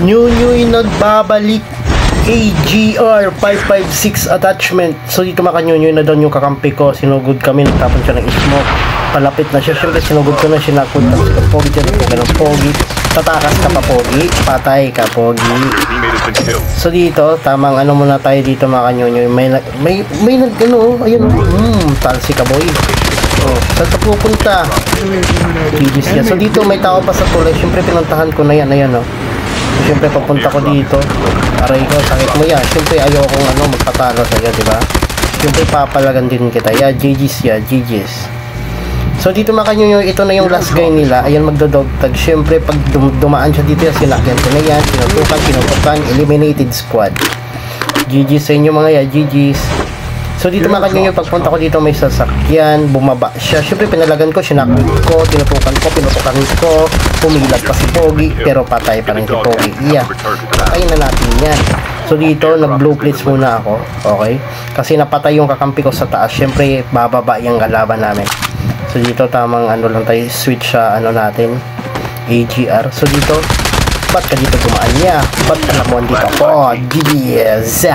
Nyunyuy nagbabalik. AGR 556 attachment. So dito makanyunyoy na doon yung kakampi ko. Sinugod kami, nagtapon siya ng smoke. Palapit na siya. Siyempre sinugod ko na, sinakot. Tapos ka pogi dyan, ganun pogi. Tatakas ka pa pogi, patay ka pogi. So dito, tamang ano muna tayo dito makanyunyoy. May nag-ano, ayun. Talsi ka boy. Oh, saan ka pupunta? GG's yan. So dito may tao pa sa tulay. Siyempre pinuntahan ko na yan, ayan oh. Siyempre papunta ko dito. Aray ko, sakit mo yan. Siyempre ayokong ano, magpatalo sa'yo, diba? Siyempre papalagan din kita. Yeah, GG's ya, GG's. So dito makanyunyo, ito na yung last guy nila. Ayan, magdodog tag. Siyempre pag dumaan siya dito, sinakyan ko na yan. Sinutukan, eliminated squad. GG's sa inyo mga ya, GG's. So dito makanyunyo, pagpunta ko dito may sasakyan. Bumaba siya. Siyempre pinalagan ko, sinakyan ko, tinutukan ko, pumilat pa si Pogi, pero patay pa rin si Pogi. Yeah, patayin na natin yan. So dito, nag-blue plates muna ako. Okay? Kasi napatay yung kakampi ko sa taas. Siyempre, bababa yung kalaban namin. So dito, tamang ano lang tayo, switch sa ano natin, AGR. So dito, ba't ka dito gumaan niya? Ba't alam mo dito ako? GG's!